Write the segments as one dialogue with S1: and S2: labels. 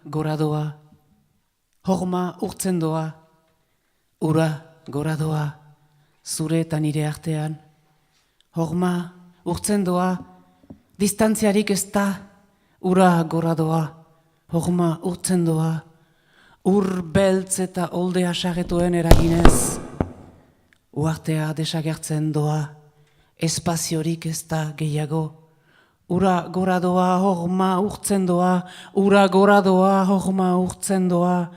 S1: gora doa, horma urtzen doa, ura gora doa, zure eta nire artean, horma urtzen doa, distantziarik ez da, ura gora doa, horma urtzen doa, ur beltz eta olde asagetuen eraginez, uartea desagertzen doa, espaziorik ez da gehiago, ura gora doa, horma urtzen doa, ura gora doa, horma urtzen doa,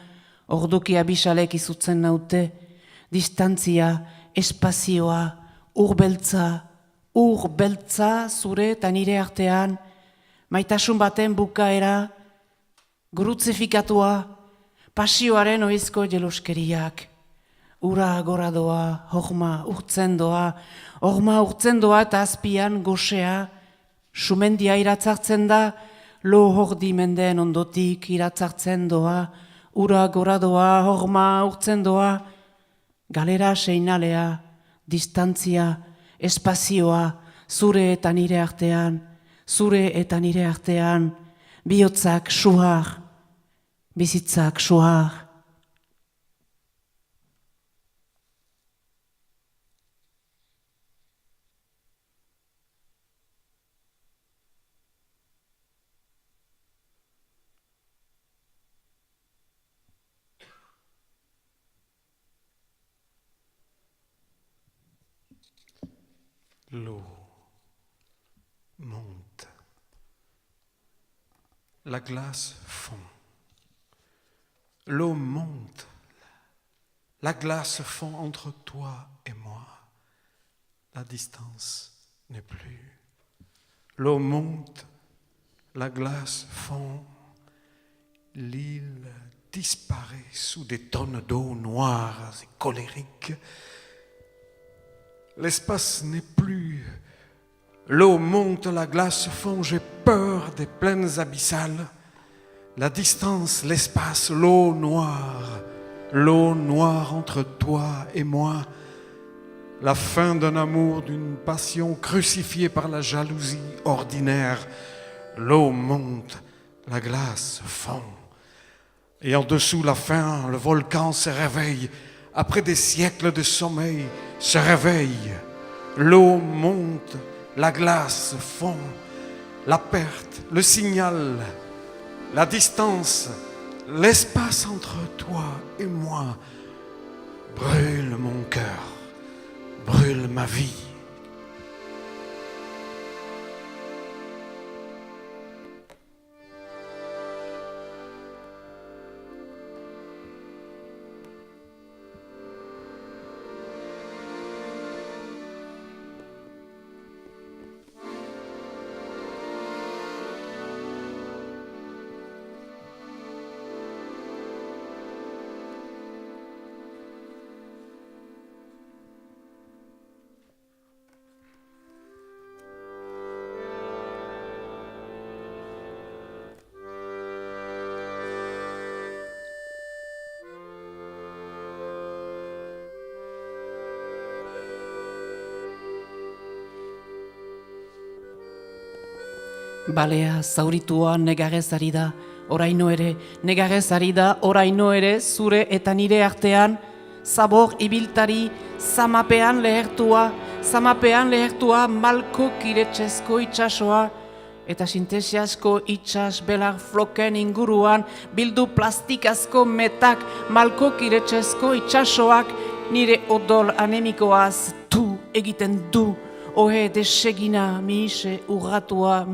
S1: orduki abisalek izutzen naute, distantzia, espazioa, ur beltza zure eta nire artean, maitasun baten bukaera, gurutzifikatua, pasioaren oizko jeloskeriak, ura gora doa, horma urtzen doa eta azpian gosea, sumendia iratzartzen da, lo hordi mendeen ondotik iratzartzen doa, ura gora doa, horma urtzen doa, galera seinalea, distantzia, espazioa, zure eta nire artean, bihotzak suar, bizitzak suar.
S2: L'eau monte, la glace fond. L'eau monte, la glace fond entre toi et moi. La distance n'est plus. L'eau monte, la glace fond. L'île disparaît sous des tonnes d'eau noires et colériques. L'espace n'est plus. L'eau monte, la glace fond. J'ai peur des plaines abyssales. La distance, l'espace, l'eau noire entre toi et moi. La fin d'un amour, d'une passion crucifiée par la jalousie ordinaire. L'eau monte, la glace fond. Et en dessous la fin, le volcan se réveille. Après des siècles de sommeil, se réveille. L'eau monte, la glace fond. La perte, le signal, la distance, l'espace entre toi et moi brûle mon cœur, brûle ma vie.
S1: Balea zauritua negarrez ari da, oraino ere, negarrez ari da, oraino ere, zure eta nire artean, zabor ibiltari, zamapean lehertua, malko kiretsezko itxasoa, eta sintesiasko itxas belar floken inguruan, bildu plastikazko metak, malko kiretsezko itxasoak, nire odol anemikoaz du egiten du. Ohe desegina, miise urratua,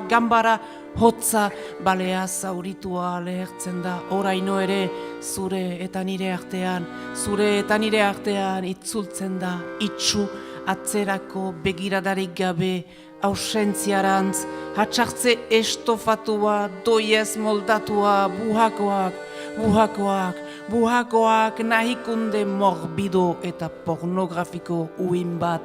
S1: gambara hotza, balea zauritua lehertzen da, oraino ere, zure eta nire artean, itzultzen da, itxu, atzerako begiradarik gabe, ausentziarantz, hatxartze estofatua, doiez moldatua, buhakoak nahikunde morbido eta pornografiko uin bat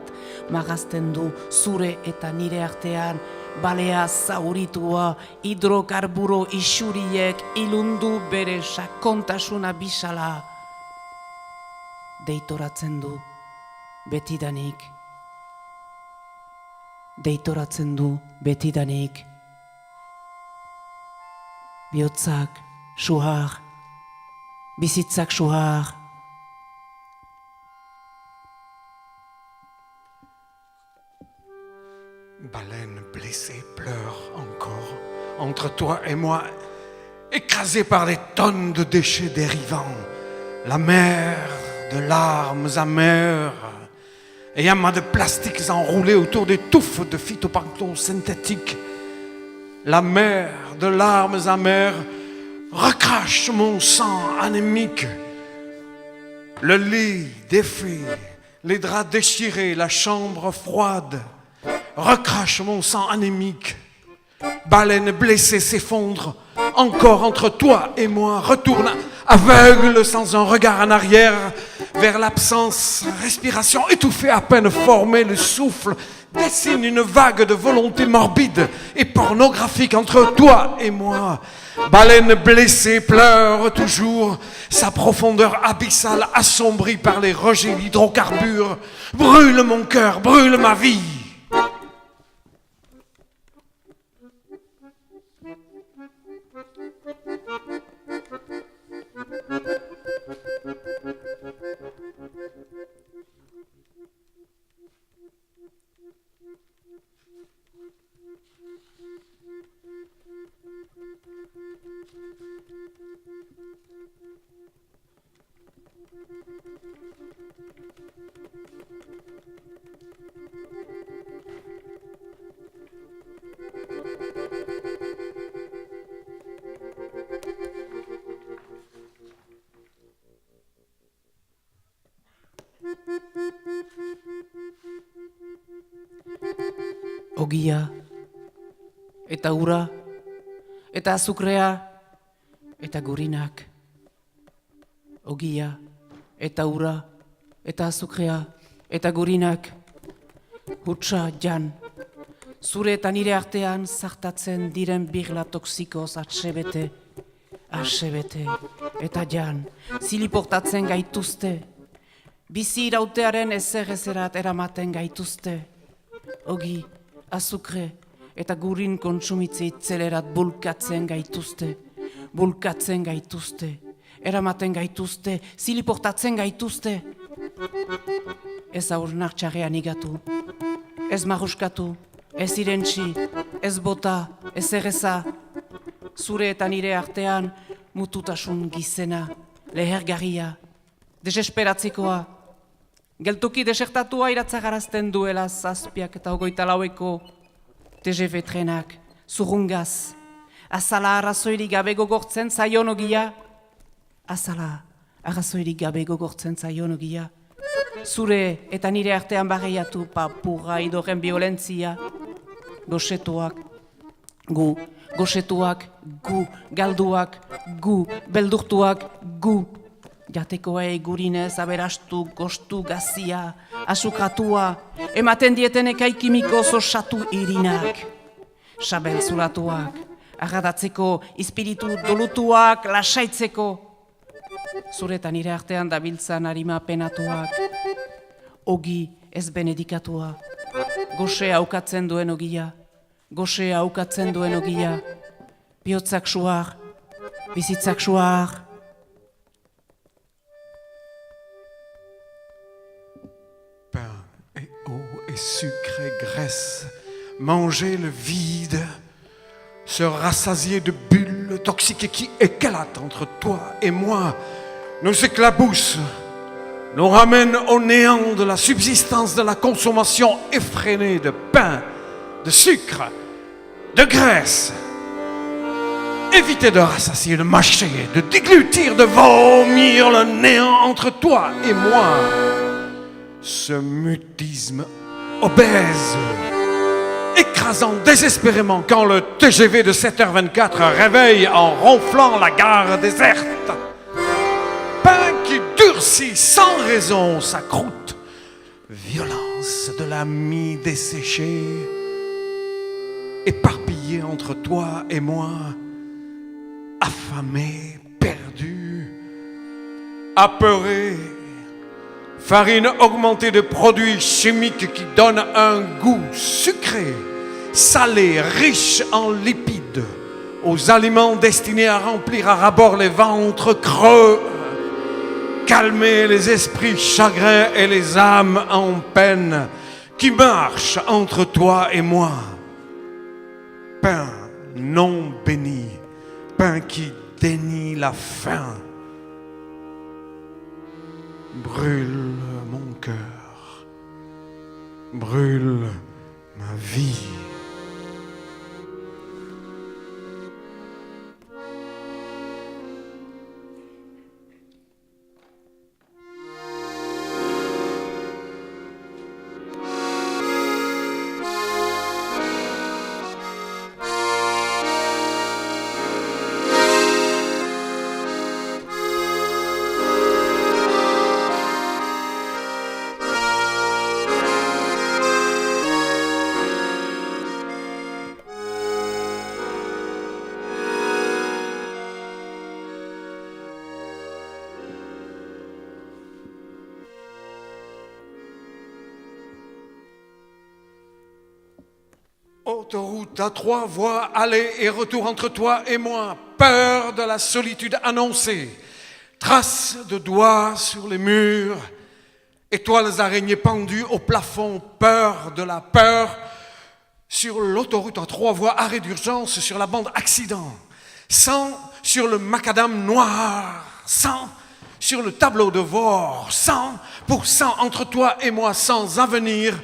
S1: magazten du zure eta nire artean, balea zauritua, hidrokarburo isuriek ilundu bere sakontasuna bisala. Deitoratzen du betidanik. bihotzak suhar, bizitzak suhar.
S2: Baleine blessée pleure encore entre toi et moi, écrasée par des tonnes de déchets dérivants. La mer de larmes amères et amas de plastiques enroulés autour des touffes de phytoplancton synthétique. La mer de larmes amères recrache mon sang anémique. Le lit défait, les draps déchirés, la chambre froide recrache mon sang anémique. Baleine blessée s'effondre encore entre toi et moi, retourne aveugle sans un regard en arrière vers l'absence, respiration étouffée à peine formée, le souffle dessine une vague de volonté morbide et pornographique entre toi et moi. Baleine blessée pleure toujours, sa profondeur abyssale assombrie par les rejets d'hydrocarbures brûle mon cœur, brûle ma vie.
S1: Ogia, eta ura, eta azukrea, eta gurinak. Ogia, eta ura, eta azukrea, eta gurinak. Hutsa jan, zure eta nire artean zartatzen diren birla toksikoz atsebete, eta jan, ziliportatzen gaituzte. Bizi irautearen ezerat eramaten gaituzte. Ogi, azukre eta gurin kontsumitze itzelerat bulkatzen gaituzte, eramaten gaituzte, ziliportatzen gaituzte. Ez aurnak txarrean igatu, ez maruskatu, ez irentxi, ez bota, ez erreza. Zure eta nire artean mututasun gizena, lehergarria, desesperatzikoa. Geltuki desertatua iratzagarazten duela 7 eta 24 TGV trenak, zurrungaz. Azala arrazoirik gabe gogortzen zaion ogia. Zure eta nire artean barreiatu papurra idoren violentzia. Goxetuak, gu, galduak, gu, beldurtuak, gu. Jatekoei gurinez aberastu, gostu, gazia, asukratua, ematen dieten ekai kimikoz osatu irinak. Sabel zulatuak, arradatzeko, espiritu dolutuak, lasaitzeko. Zure eta nire artean dabiltzan harima penatuak. Ogi ez benedikatua, goxe aukatzen duen ogia, bihotzak suar, bizitzak suar.
S2: Sucre et graisse, manger le vide, se rassasier de bulles toxiques qui éclatent entre toi et moi, nous éclaboussent, nous ramènent au néant de la subsistance de la consommation effrénée de pain, de sucre, de graisse. Évitez de rassasier, de mâcher, de déglutir, de vomir le néant entre toi et moi. Ce mutisme obèse, écrasant désespérément quand le TGV de 7h24 réveille en ronflant la gare déserte. Pain qui durcit sans raison sa croûte, violence de la mie desséchée, éparpillée entre toi et moi, affamé, perdu, apeuré. Farine augmentée de produits chimiques qui donnent un goût sucré, salé, riche en lipides, aux aliments destinés à remplir à ras-bord les ventres creux, calmer les esprits chagrins et les âmes en peine qui marchent entre toi et moi. Pain non béni, pain qui dénie la faim, brûle mon cœur, brûle ma vie. Autoroute à 3 voies, aller et retour entre toi et moi. Peur de la solitude annoncée. Traces de doigts sur les murs. Étoiles araignées pendues au plafond. Peur de la peur. Sur l'autoroute à 3 voies, arrêt d'urgence sur la bande accident. Sang sur le macadam noir. Sang sur le tableau de bord. 100% entre toi et moi sans avenir.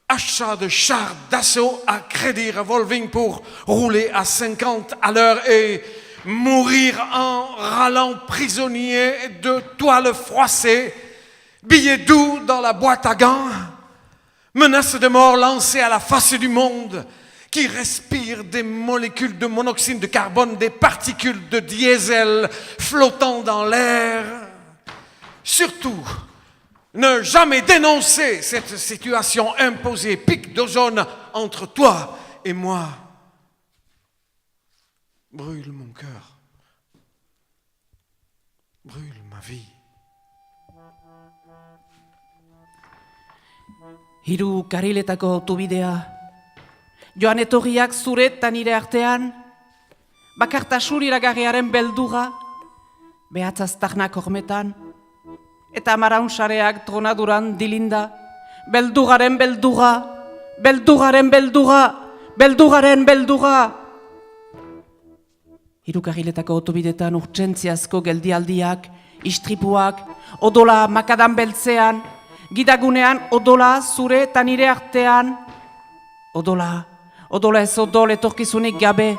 S2: Achat de chars d'assaut à crédit revolving pour rouler à 50 à l'heure et mourir en râlant prisonnier de toile froissée, billets doux dans la boîte à gants, menace de mort lancée à la face du monde qui respire des molécules de monoxyde de carbone, des particules de diesel flottant dans l'air. Surtout, ne jamais dénoncer cette situation imposée, pic d'ozone entre toi et moi. Brûle mon cœur, brûle ma vie.
S1: Hiru kariletako autobidea, joan etorriak zure eta nire artean, bakartasun iragarriaren beldura, behatzaztarnak hormetan, eta maraunsareak tronaduran dilinda, beldugaren beldura, beldugaren beldura, beldugaren beldura. Hiru kariletako autobidetan urgentziazko geldialdiak, istripuak, odola makadan beltzean, gidagunean odola zure eta nire artean, odola, odola ez odol etorkizunik gabe,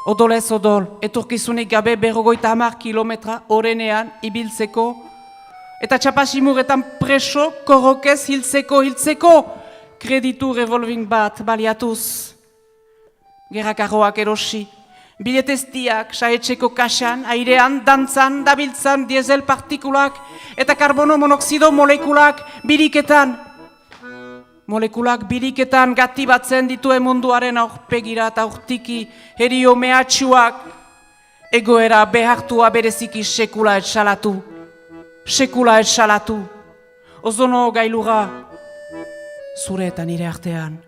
S1: odola ez odol etorkizunik gabe 50 kilometra orenean ibiltzeko, eta txapasimuretan preso korrokez hiltzeko, kreditu revolving bat baliatuz. Gerrakarroak erosi, bileteztiak saetxeko kaxan, airean, dantzan, dabiltzan, diesel partikulak, eta karbono monoxido molekulak biriketan. Molekulak biriketan gati batzen dituen munduaren aurpegira eta aurtiki herio mehatxuak, egoera behartua bereziki sekula etxalatu. Sekula etxalatu, ozono gailura, zure eta nire artean.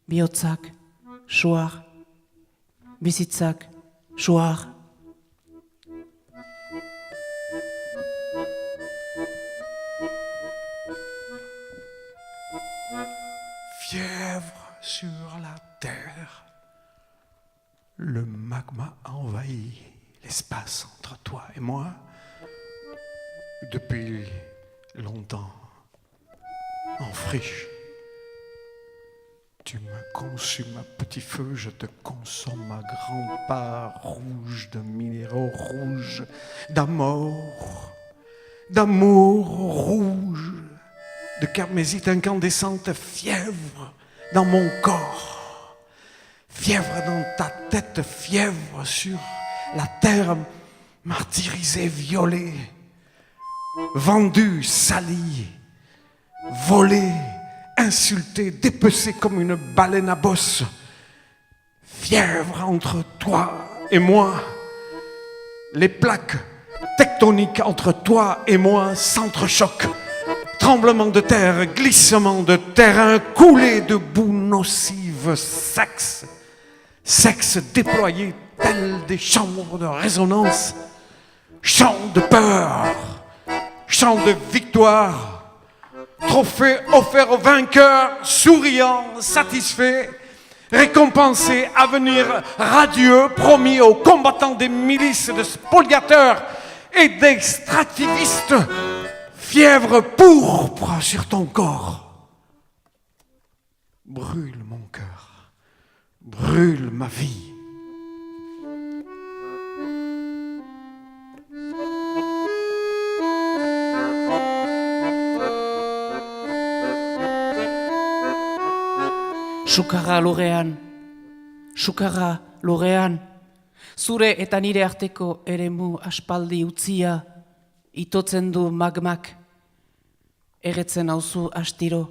S1: Bihotzak, suar, bizitzak, suar.
S2: Fièvre sur la terre, le magma envahit l'espace entre toi et moi. Depuis longtemps, en friche, tu me consumes à petit feu, je te consomme à grands pas rouges de minéraux rouges, d'amour rouge, de carmésite incandescente, fièvre dans mon corps, fièvre dans ta tête, fièvre sur la terre martyrisée, violée. Vendu, sali, volé, insulté, dépecé comme une baleine à bosse. Fièvre entre toi et moi. Les plaques tectoniques entre toi et moi s'entrechoquent. Tremblement de terre, glissement de terrain, coulée de boue nocive, sexe. sexes déployés tels des chambres de résonance, chants de peur, chants de victoire, trophées offerts aux vainqueurs, souriants, satisfaits, récompensés, avenir radieux, promis aux combattants des milices de spoliateurs et d'extractivistes, fièvre pourpre sur ton corps. Brûle mon cœur, brûle ma vie.
S1: Sukarra lorean, zure eta nire arteko eremu aspaldi utzia, itotzen du magmak, erretzen hauzu astiro.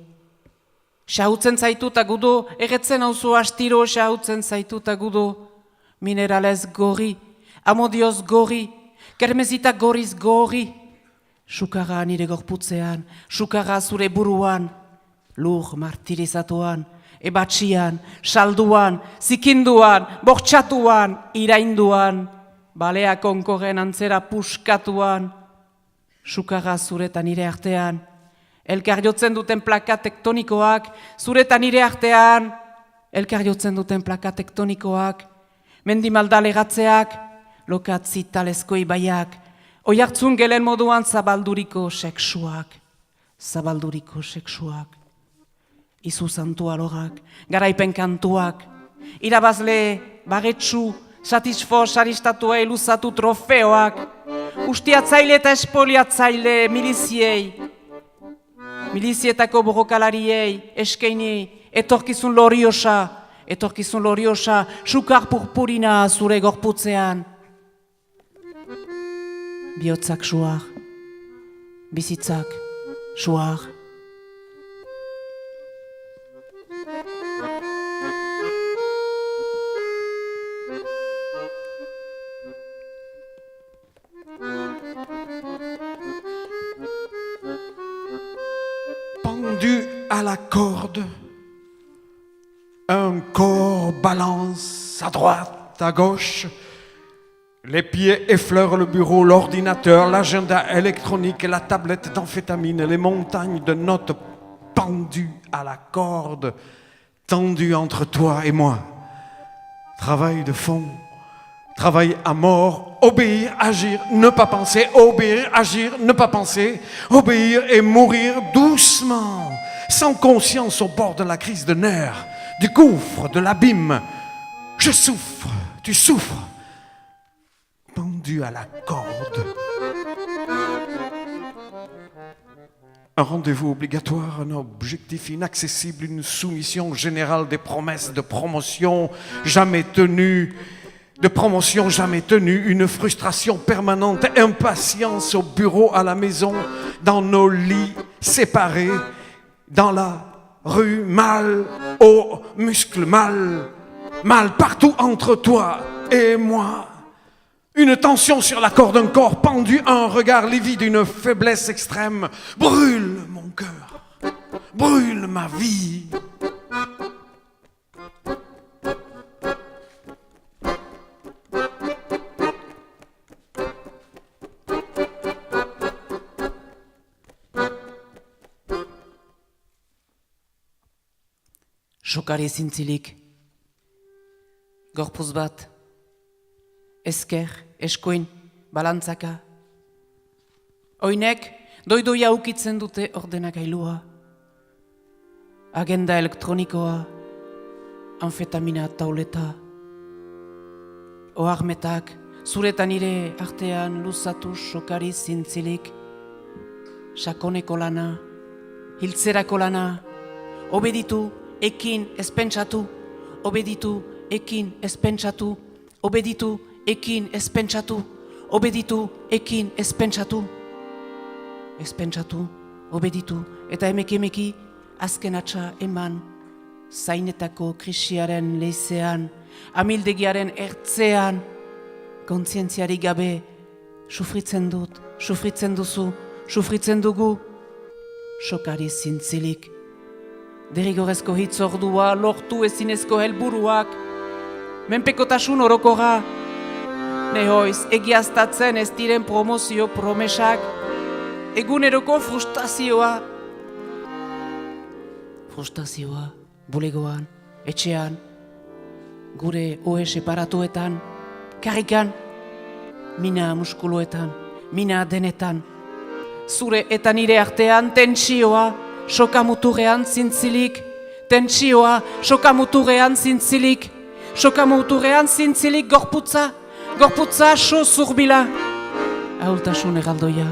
S1: Xahutzen zaituta gudo, erretzen hauzu astiro, xahutzen zaituta gudo, mineralez gorri, amodioz gorri, kermezita gorriz gorri. Sukarra nire gorputzean, sukarra zure buruan, lur martirizatuan, ebatxian, salduan, zikinduan, bortxatuan, irainduan, balea konkorren antzera puskatuan, sukarra zuretan nire artean, elkar jotzen duten plaka tektonikoak, zuretan nire artean, elkar jotzen duten plaka tektonikoak, mendimaldalegatzeak, lokatzi talezko ibaiak, oiartzun gelen moduan zabalduriko seksuak. Izu santu alogak, garaipen kantuak, irabazle, bagetsu, satisfo, saristatua eluzatu trofeoak, ustiatzaile eta espoliatzaile miliziei, milizietako borrokalariei, eskeini, etorkizun loriosa, sukar purpurina zure gorputzean. Bihotzak suar, bizitzak suar.
S2: Pendu à la corde, un corps balance à droite, à gauche, les pieds effleurent le bureau, l'ordinateur, l'agenda électronique, la tablette d'amphétamine, les montagnes de notes pendues à la corde, tendues entre toi et moi. Travail de fond, travail à mort, obéir, agir, ne pas penser, obéir, agir, ne pas penser, obéir et mourir doucement, sans conscience au bord de la crise de nerfs, du gouffre, de l'abîme. Je souffre, tu souffres, pendu à la corde. Un rendez-vous obligatoire, un objectif inaccessible, une soumission générale des promesses de promotion jamais tenues, une frustration permanente, impatience au bureau, à la maison, dans nos lits séparés, dans la rue, mal aux muscles, mal partout entre toi et moi. Une tension sur la corde, un corps pendu, un regard livide, une faiblesse extrême. Brûle mon cœur, brûle ma vie.
S1: Sokari zintzilik, gorpuz bat, esker, eskuin, balantzaka. Oinek, doidoia ukitzen dute ordenagailua, agenda elektronikoa, anfetamina tauleta, oharmetak, zuretan nire artean luzatu sokari zintzilik, sakoneko lana, hiltzerako lana, obeditu, ekin ezpentsatu, obeditu, ekin ezpentsatu, obeditu, ekin ezpentsatu, obeditu, ekin ezpentsatu. Ezpentsatu, obeditu, eta emeki, azken atxa eman, zainetako krisiaren leizean, amildegiaren ertzean, kontzientziari gabe, sufritzen dut, sufritzen duzu, sufritzen dugu, sokari zintzilik. Derrigorrezko hitzordua, lortu ezinezko helburuak, menpekotasun orokorra. Nehoiz, egiaztatzen ez diren promozio promesak, eguneroko frustrazioa. Frustrazioa, bulegoan, etxean, gure ohe separatuetan, karrikan, mina muskuluetan, mina denetan, zure eta nire artean tentsioa, sokamuturrean zintzilik, tentsioa, sokamuturrean zintzilik, sokamuturrean zintzilik gorputza, gorputza so zurbila, ahultasun erraldoia,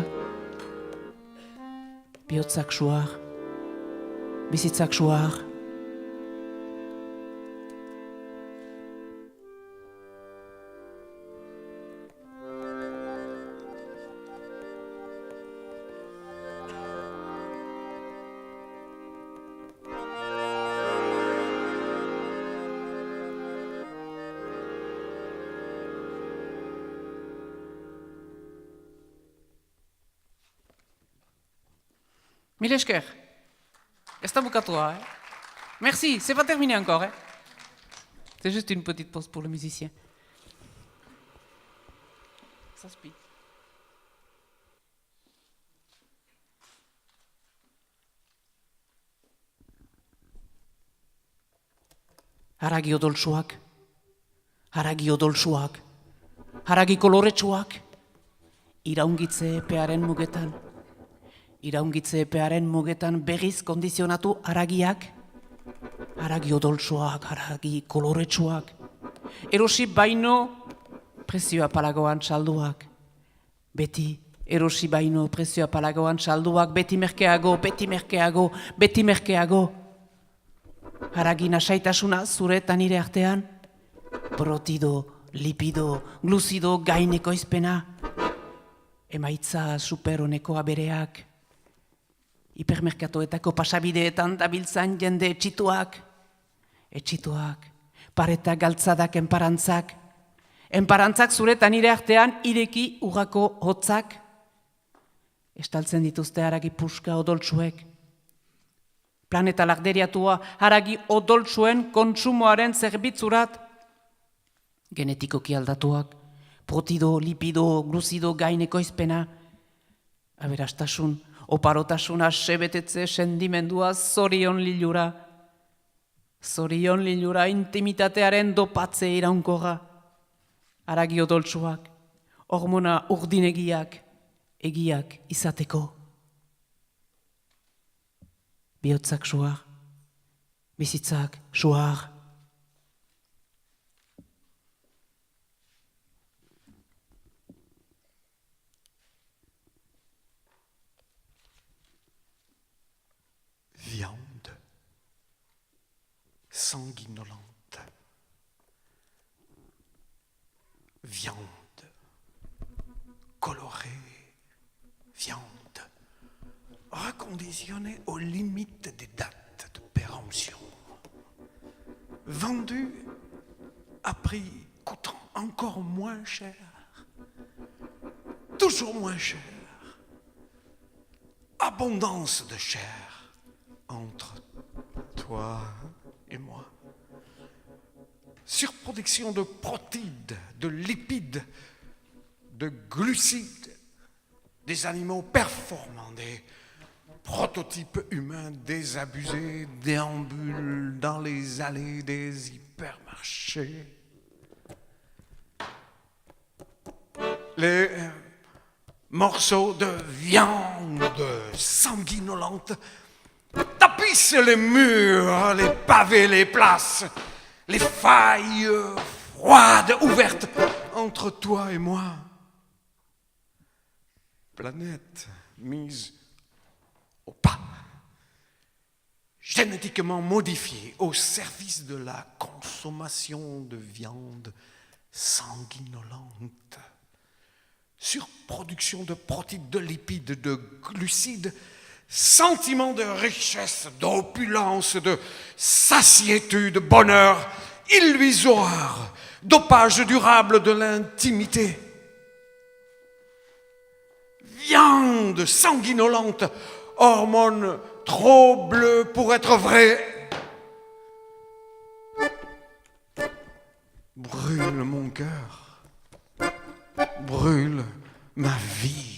S1: bihotzak suar, bizitzak suar. Mille esker. Ez da bukatua, eh? Merci, c'est pas terminé encore, eh? C'est juste une petite pause pour le musicien. Ça se pique. Haragi odoltsuak, haragi odoltsuak, haragi koloretsuak, iraungitze epearen mugetan. Iraungitze epearen mugetan berriz kondizionatu haragiak, haragi odoltsuak, haragi koloretsuak, erosi baino prezioa palagoan salduak, beti erosi baino prezioa palagoan salduak, beti merkeago, beti merkeago, beti merkeago. Haragi nasaitasuna zure eta nire artean, protido, lipido, gluzido gaineko izpena, emaitza superoneko abereak, hipermerkatoetako pasabideetan dabiltzan jende etxituak, pareta galtzadak enparantzak, zure eta nire artean ireki urrako hotzak, estaltzen dituzte haragi puska odoltsuek, planeta larderiatua haragi odoltsuen kontsumoaren zerbitzurat, genetikoki aldatuak, protido, lipido, gluzido gaineko izpena, aberastasun, oparotasuna sebetetze sendimendua zorion lilura intimitatearen dopatze iraunkorra, haragi odoltsuak, hormona urdinegiak, egiak izateko. Bihotzak suar, bizitzak suar.
S2: Viande sanguinolente, viande colorée, viande reconditionnée aux limites des dates de péremption, vendue à prix coûtant encore moins cher, toujours moins cher, abondance de chair entre toi et moi. Surproduction de protides, de lipides, de glucides, des animaux performants, des prototypes humains désabusés déambulent dans les allées des hypermarchés. Les morceaux de viande sanguinolente tapissent les murs, les pavés, les places, les failles froides ouvertes entre toi et moi. Planète mise au pas, génétiquement modifiée au service de la consommation de viande sanguinolente. Surproduction de protides, de lipides, de glucides, sentiment de richesse, d'opulence, de satiété, de bonheur illusoire, dopage durable de l'intimité. Viande sanguinolente, hormones trop bleues pour être vraies. brûle mon cœur, brûle ma vie.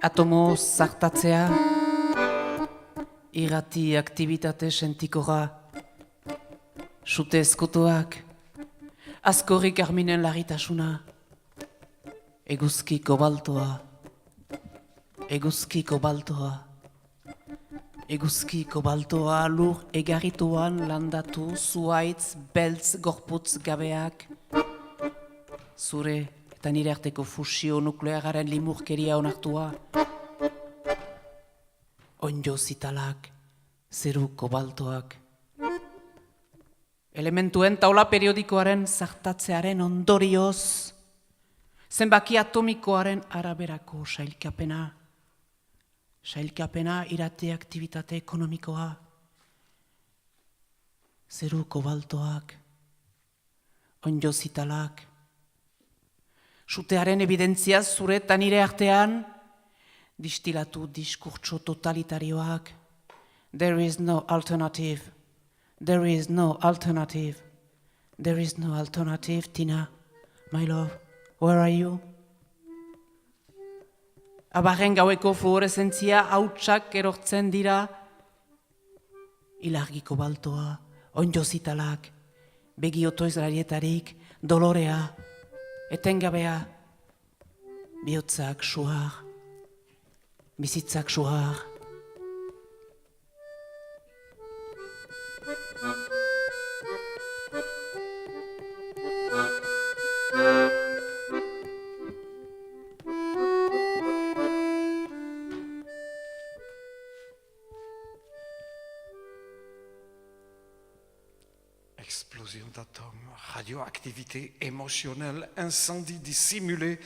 S1: Atomo zartatzea, irrati aktibitate sentikora, sute ezkutuak, azkorrik arminen larritasuna, eguzki kobaltoa, eguzki kobaltoa, eguzki kobaltoa lur egarrituan landatu zuaitz beltz gorputz gabeak, zure eta nire arteko fusio nukleararen limurkeria onartua, onjo zitalak, zeru kobaltoak, elementuen taula periodikoaren zartatzearen ondorioz, zenbaki atomikoaren araberako sailkapena irate aktivitate ekonomikoa, zeru kobaltoak, onjo zitalak, sutearen evidentzia zure eta nire artean, distilatu diskurtso totalitarioak. There is no alternative. There is no alternative. There is no alternative, Tina. My love, where are you? Abarren gaueko fluoreszentzia hautsak erortzen dira. Ilargiko baltoa, onjo zitalak, begiotoizrarietarik, dolorea, etengabea, bihotzak suar, bizitzak suar.
S2: Explosion d'atomes, radioactivité émotionnelle, incendie dissimulé,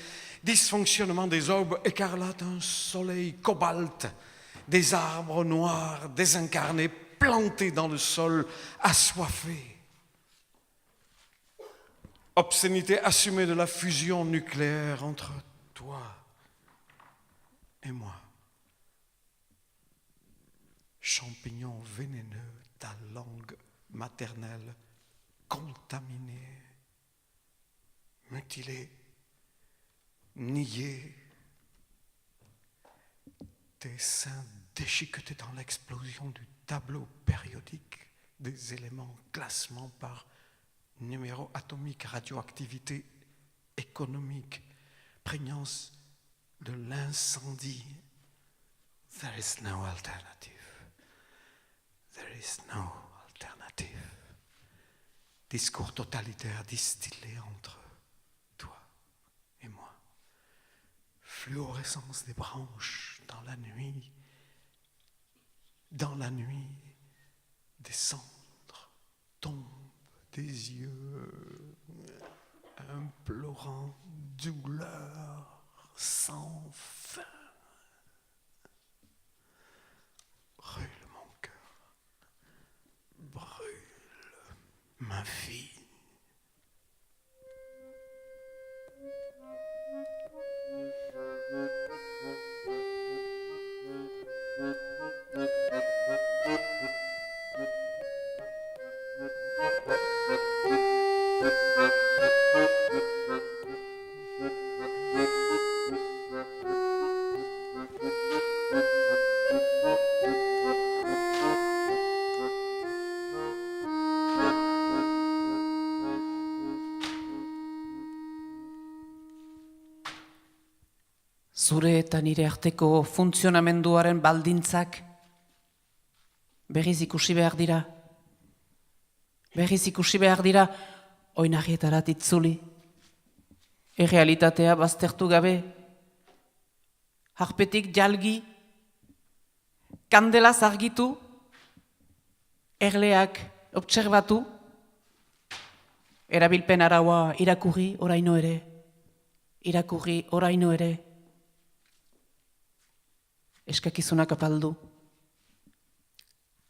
S2: dysfonctionnement des orbes écarlates, un soleil cobalt, des arbres noirs désincarnés plantés dans le sol, assoiffés. Obscénité assumée de la fusion nucléaire entre toi et moi. Champignon vénéneux, ta langue maternelle contaminée, mutilée, niée, tes seins déchiquetés dans l'explosion du tableau périodique des éléments, classement par numéro atomique, radioactivité économique, prégnance de l'incendie. There is no alternative. There is no alternative. Discours totalitaire distillé entre toi et moi. Fluorescence des branches dans la nuit. Dans la nuit, des cendres tombent des yeux, implorant douleur sans fin. Brûle mon cœur, brûle ma vie.
S1: Zure eta nire arteko funtzionamenduaren baldintzak berriz ikusi behar dira. Berriz ikusi behar dira oinarrietarat itzuli. Errealitatea baztertu gabe. Harpetik jalgi, kandelaz argitu, erleak obtserbatu, erabilpen araua irakurri oraino ere. Irakurri oraino ere. eskakizunak apaldu,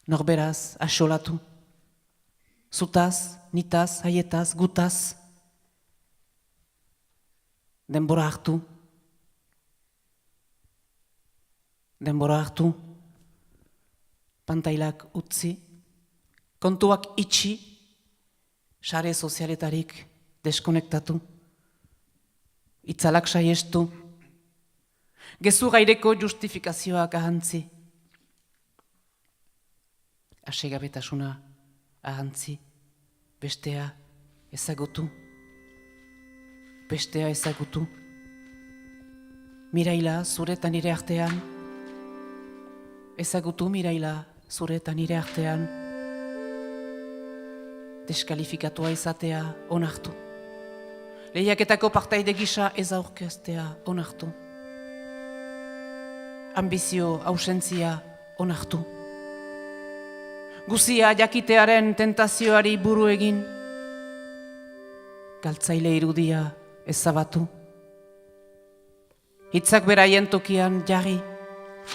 S1: norberaz, asolatu, zutaz, nitaz, haietaz, gutaz, denbora hartu, pantailak utzi, kontuak itxi, sare sozialetarik deskonektatu, itzalak saiestu, gezu gaireko justifikazioak ahantzi, asegabetasuna ahantzi, bestea ezagutu, Miraila, zure eta nire artean, ezagutu Miraila, zure eta nire artean, deskalifikatua izatea onartu. Lehiaketako partaide gisa ez aurkeztea onartu. Ambizio, ausentzia onartu. Guzia jakitearen tentazioari buru egin, galtzaile irudia ezabatu. Hitzak beraien tokian jarri,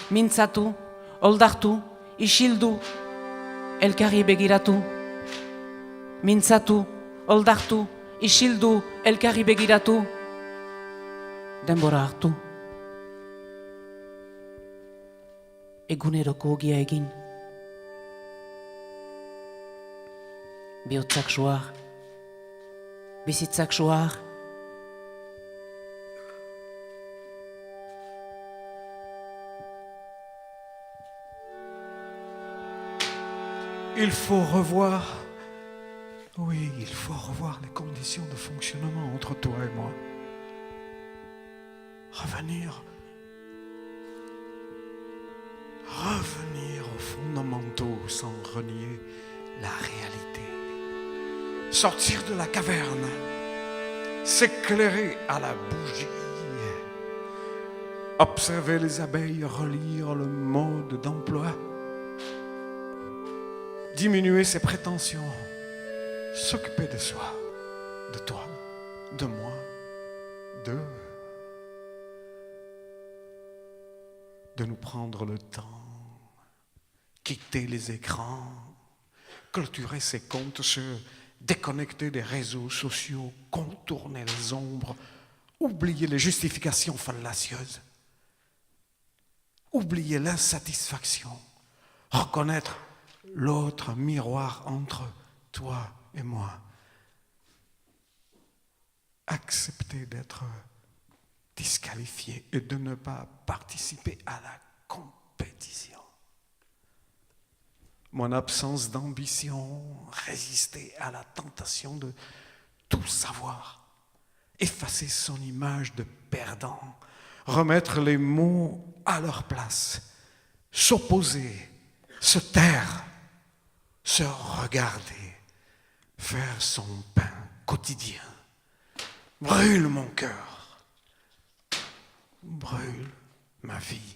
S1: mintzatu, oldartu, isildu, elkarri begiratu. Mintzatu, oldartu, isildu, elkarri begiratu. Denbora hartu. Eguneroko ogia egin. Bihotzak soar, bizitzak soar.
S2: Il faut revoir les conditions de fonctionnement entre toi et moi. Revenir aux fondamentaux sans renier la réalité. Sortir de la caverne, s'éclairer à la bougie, observer les abeilles, relire le mode d'emploi, diminuer ses prétentions, s'occuper de soi, de toi, de moi, de nous prendre le temps, quitter les écrans, clôturer ses comptes, se déconnecter des réseaux sociaux, contourner les ombres, oublier les justifications fallacieuses, oublier l'insatisfaction, reconnaître l'autre miroir entre toi et moi. Accepter d'être disqualifié et de ne pas participer à la compétition. Mon absence d'ambition, résister à la tentation de tout savoir, effacer son image de perdant, remettre les mots à leur place, s'opposer, se taire, se regarder, faire son pain quotidien. Brûle mon cœur, brûle ma vie.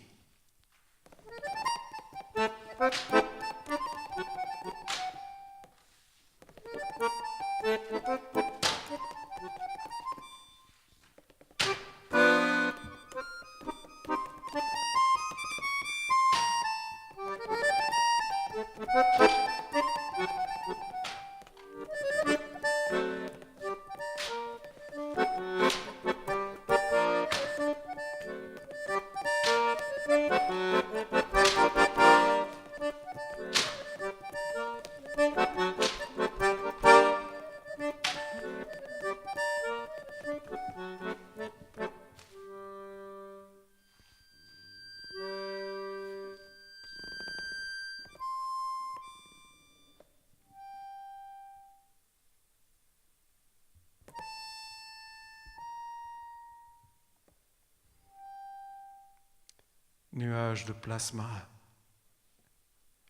S2: Nuages de plasma,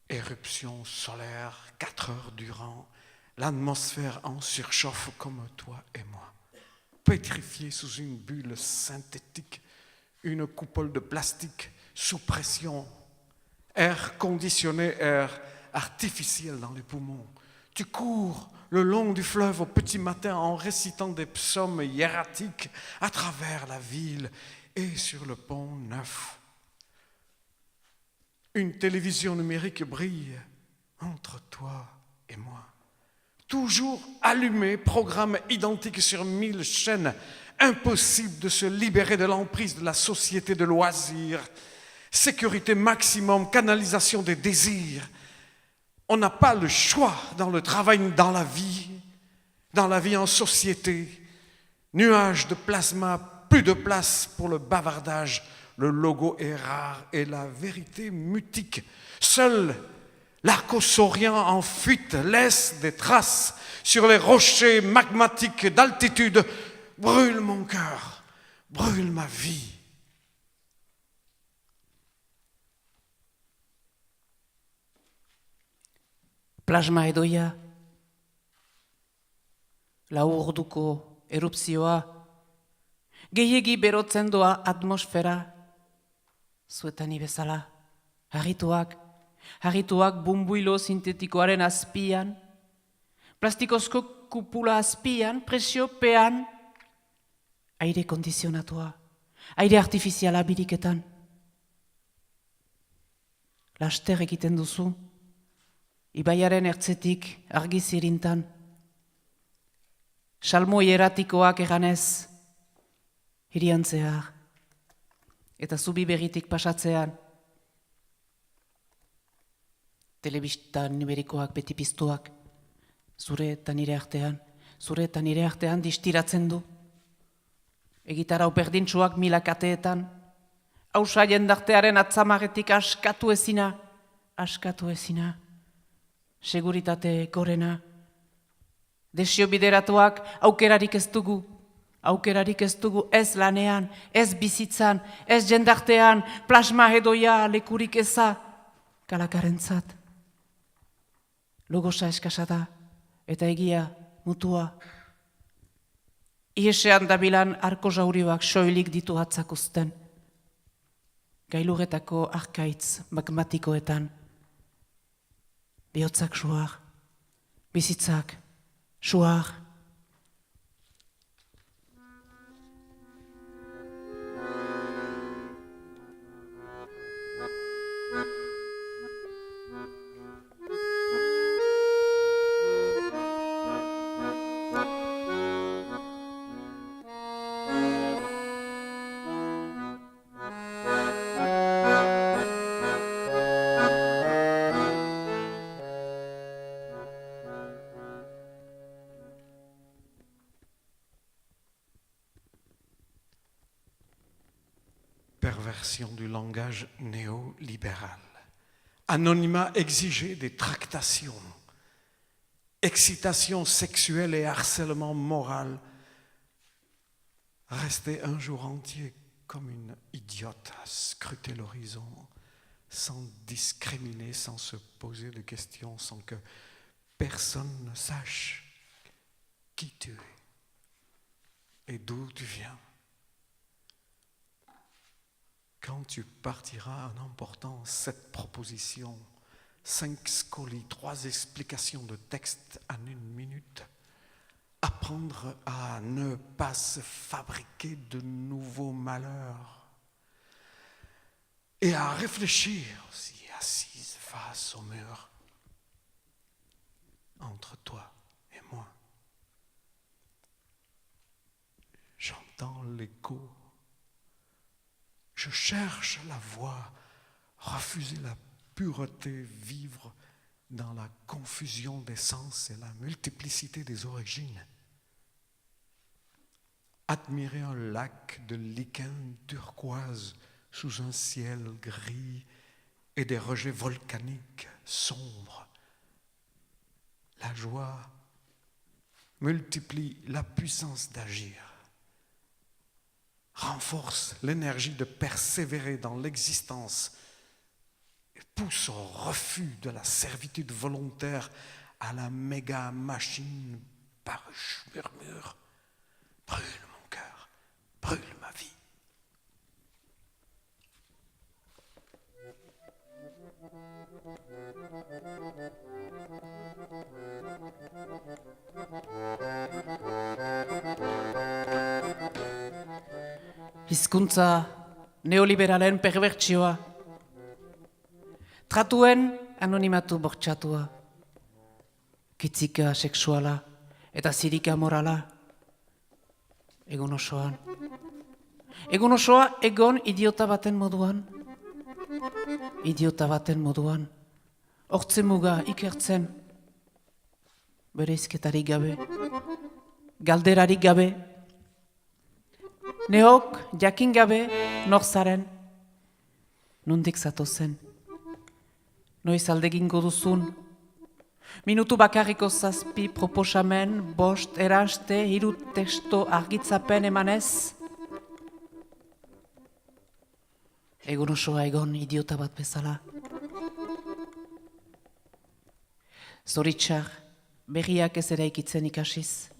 S2: éruption solaire, 4 heures durant, l'atmosphère en surchauffe comme toi et moi. Pétrifié sous une bulle synthétique, une coupole de plastique sous pression, air conditionné, air artificiel dans les poumons. Tu cours le long du fleuve au petit matin en récitant des psaumes hiératiques à travers la ville et sur le pont neuf. Une télévision numérique brille entre toi et moi. Toujours allumé, programme identique sur 1000 chaînes. Impossible de se libérer de l'emprise de la société de loisirs. Sécurité maximum, canalisation des désirs. On n'a pas le choix dans le travail, dans la vie en société. Nuage de plasma, plus de place pour le bavardage. Le logo est rare et la vérité mutique. Seul l'arcosaurien en fuite laisse des traces sur les rochers magmatiques d'altitude. Brûle mon cœur, brûle ma vie.
S1: Plasma edoia, lau orduko erupzioa, gehiegi berotzen doa atmosfera, zuetani bezala, harrituak bumbuilo sintetikoaren azpian, plastikozko kupula azpian, presiopean, aire kondizionatua, aire artifiziala biriketan. Laster egiten duzu, ibaiaren ertzetik argi zirintan, salmoi eratikoak eganez, hirian zehar, eta zubi begitik pasatzean, telebistan niberikoak beti piztuak, zure eta nire artean distiratzen du. Egitarau berdintsuak milakateetan, hausa jendartearen atzamaretik askatu ezina, seguritate gorena. Desio bideratuak aukerarik ez dugu ez lanean, ez bizitzan, ez jendartean, plasma edoia lekurik eza, kalakarentzat. Logosa eskasa da, eta egia mutua. Iesean dabilan arko jaurioak soilik ditu hatzak uzten. Gailuretako arkaitz magmatikoetan. Bihotzak suar, bizitzak suar.
S2: Perversion du langage néolibéral. Anonymat exigé des tractations. Excitation sexuelle et harcèlement moral. Rester un jour entier comme une idiote à scruter l'horizon, sans discriminer, sans se poser de questions, sans que personne ne sache qui tu es et d'où tu viens. Quand tu partiras en emportant cette proposition, 5 scolies, 3 explications de texte en 1 minute, apprendre à ne pas se fabriquer de nouveaux malheurs et à réfléchir aussi assise face au mur entre toi et moi. J'entends l'écho. Je cherche la voie, refuser la pureté, vivre dans la confusion des sens et la multiplicité des origines. Admirer un lac de lichen turquoise sous un ciel gris et des rejets volcaniques sombres. La joie multiplie la puissance d'agir. Renforce l'énergie de persévérer dans l'existence et pousse au refus de la servitude volontaire à la méga machine baruche murmure. Brûle mon cœur, brûle ma vie.
S1: Hizkuntza neoliberalen perbertsioa. Tratuen anonimatu bortxatua. Kitzika sexuala eta zirika morala. Egun osoan. Egun osoa egon idiota baten moduan. Idiota baten moduan. Hortze muga ikertzen. Bereizketarik gabe. Galderarik gabe. Neok jakin gabe nor zaren. Nondik zatozen. Noiz aldegingo duzun. Minutu bakarriko 7 proposamen, 5 eraste, 3 testo argitzapen emanez. Egun osoa egon idiota bat bezala. Zoritxar, berriak ez eraikitzen ikasiz.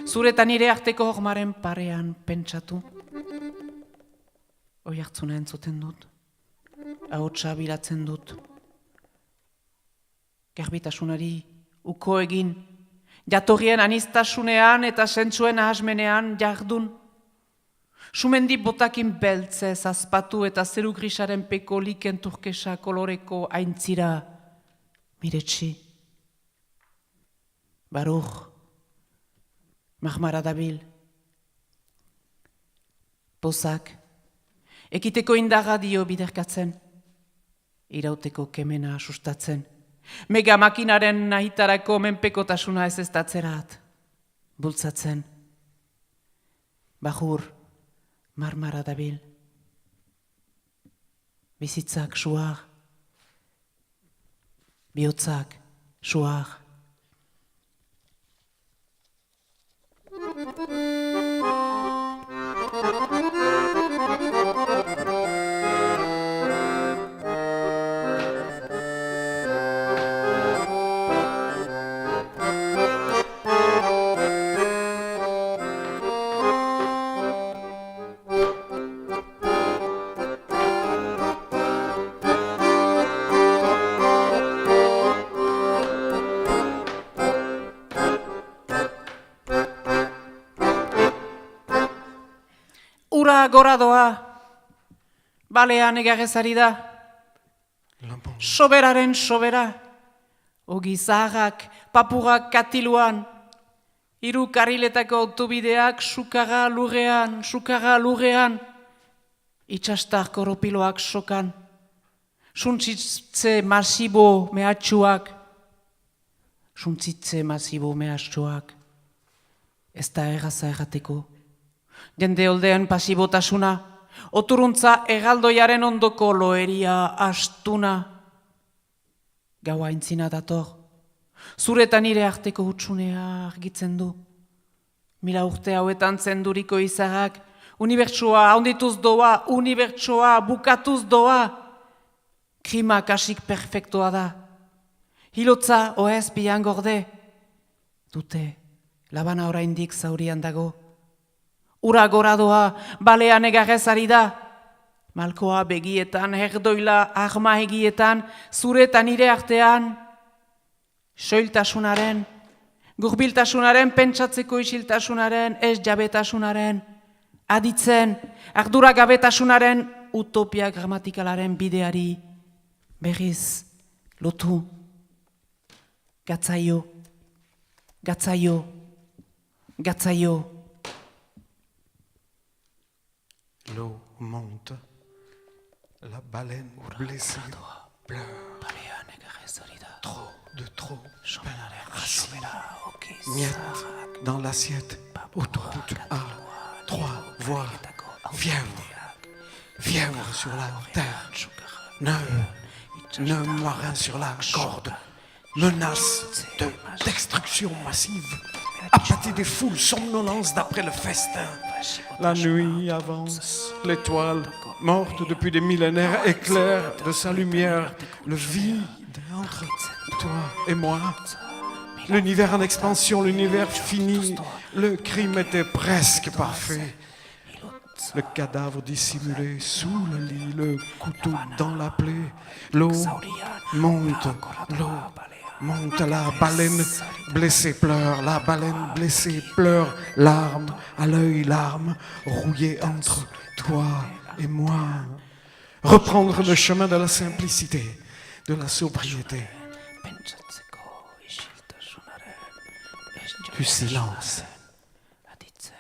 S1: Zure eta nire arteko hormaren parean pentsatu. Oi hartzuna entzuten dut. Ahotsa bilatzen dut. Garbitasunari uko egin. Jatorrien aniztasunean eta sentsuen ahasmenean jardun. Sumendi botakin beltzez azpatu eta zeru grisaren peko liken turkesa koloreko aintzira miretsi. Baruch, mahmara dabil. Pozak, ekiteko indarra dio biderkatzen. Irauteko kemena sustatzen. Mega makinaren nahitarako menpekotasuna ez eztatzerat. Bultzatzen. Bajur, marmara dabil. Bizitzak suar. Bihotzak suar. Ura gora doa, balean egarrezari da, soberaren sobera, ogi zaharrak, papurak katiluan, 3 kariletako autobideak sukarra lurrean, itxastar koropiloak sokan, suntzitze masibo mehatxuak, ez da erraza errateko. Jende oldean pasibotasuna, oturuntza erraldoiaren ondoko loeria astuna. Gaua intzina dator, zure eta nire arteko hutsunea argitzen du. 1000 urte hauetan zenduriko izarrak, unibertsoa haundituz doa, unibertsoa bukatuz doa. Krima kasik perfektoa da. Hilotza oez bian gorde. Dute, labana oraindik zaurian dago. Ura gora doa, balean egarrezari da. Malkoa begietan, herdoila arma egietan, zure eta nire artean. Soiltasunaren, gurbiltasunaren, pentsatzeko isiltasunaren, ez jabetasunaren, aditzen, arduragabetasunaren, utopia gramatikalaren bideari berriz lotu. Gatzaio, gatzaio, gatzaio.
S2: L'eau monte, la baleine blessée pleure. Trop de trop belles racines. Miettes dans l'assiette, autoroute A3, voie, fièvre sur la terre, nœud marin sur la corde, menace de destruction massive, apathie des foules, somnolence d'après le festin. La nuit avance, l'étoile, morte depuis des millénaires, éclaire de sa lumière le vide entre toi et moi. L'univers en expansion, l'univers fini, le crime était presque parfait. Le cadavre dissimulé sous le lit, le couteau dans la plaie. L'eau monte, la baleine blessée pleure, la baleine blessée pleure, larmes à l'œil, larmes rouillées entre toi et moi. Reprendre le chemin de la simplicité, de la sobriété,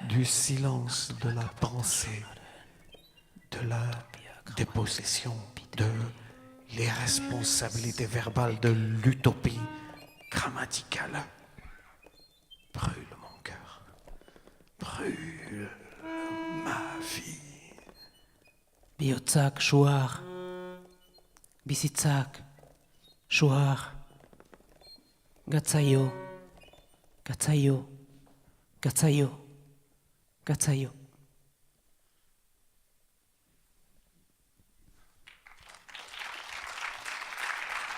S2: du silence de la pensée, de la dépossession de l'irresponsabilité verbale, de l'utopie grammaticale. Brûle mon cœur, brûle ma vie.
S1: Bihotzak, suar, bizitzak, suar, gatzaio, gatzaio, gatzaio, gatzaio.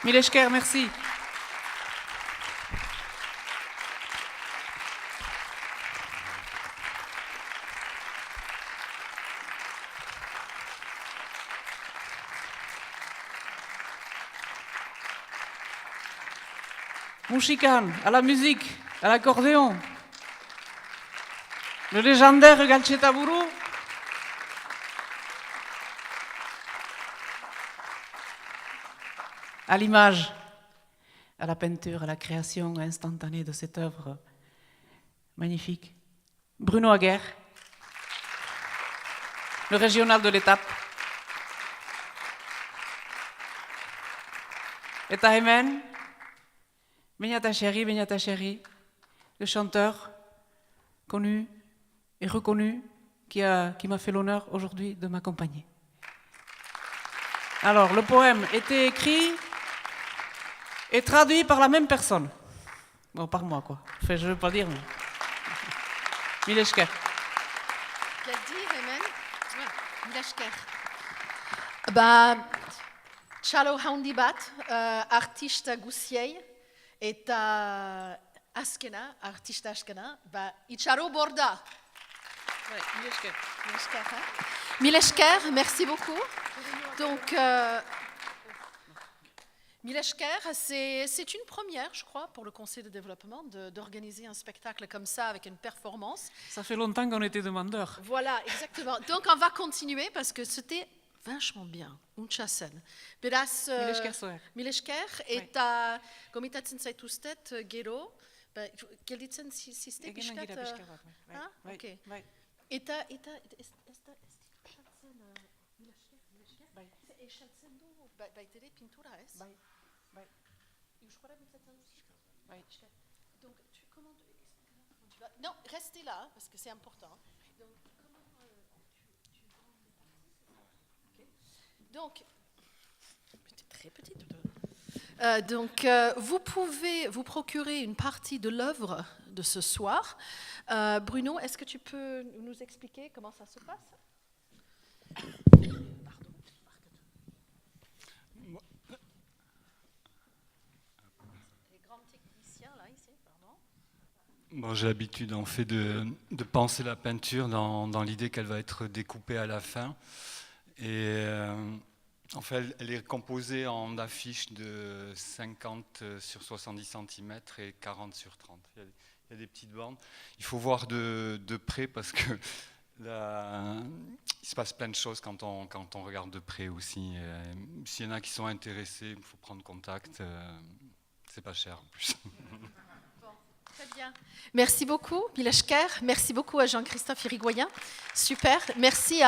S1: Mille esker, merci. Musikan, à la musique, à l'accordéon. Le légendaire Galtxetaburu. À l'image, à la peinture, à la création instantanée de cette œuvre magnifique. Bruno Aguer, le régional de l'étape. Et Tahemen, Benyata Chéri, le chanteur connu et reconnu qui m'a fait l'honneur aujourd'hui de m'accompagner. Alors, le poème était écrit et traduit par la même personne. Bon, par moi, quoi. Enfin, je ne veux pas dire, mais... Mileshker.
S3: Qu'a dit Hemen? Mileshker. Txalo haundi bat, artista guziei, eta artista askena, itxaro borda.
S1: Mileshker.
S3: Mileshker, merci beaucoup. Donc, Mileshker, c'est une première, je crois, pour le Conseil de développement, d'organiser un spectacle comme ça avec une performance.
S1: Ça fait longtemps qu'on était demandeurs.
S3: Voilà, exactement. Donc, on va continuer parce que c'était vachement bien. Untxasen. Beraz, Mileshker, eta gomitatzen zaituztet gero, gelditzen ziste pixkat? Ok. Eta ez da esatzen esatzen du baitere pintura, ez? Bai. Euskara mintzatzen duzu? Bai. Donc, comment tu vas... Non, restez là, parce que c'est important. Donc, comment tu vends les parties? Okay. Donc, très petite. Donc, vous pouvez vous procurer une partie de l'œuvre de ce soir. Bruno, est-ce que tu peux nous expliquer comment ça se passe? Les grands techniciens, là, ici, pardon.
S4: Bon, j'ai l'habitude, en fait, de penser la peinture dans l'idée qu'elle va être découpée à la fin. Et en fait, elle est composée en affiches de 50 sur 70 cm et 40 sur 30. Il y a des petites bandes. Il faut voir de près parce que il se passe plein de choses quand on regarde de près aussi. S'il y en a qui sont intéressés, il faut prendre contact. C'est pas cher en plus.
S3: Bon, très bien. Merci beaucoup, Mileshker. Merci beaucoup à Jean-Christophe Irigoyen. Super. Merci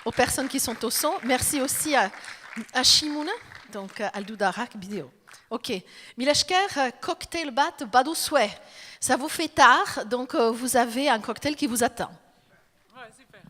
S3: aux personnes qui sont au son. Merci aussi à Shimuna, donc Aldoudarak Vidéo. Ok. Mileshker, cocktail bat baduswe. Ça vous fait tard, donc vous avez un cocktail qui vous attend.
S1: Ouais, super.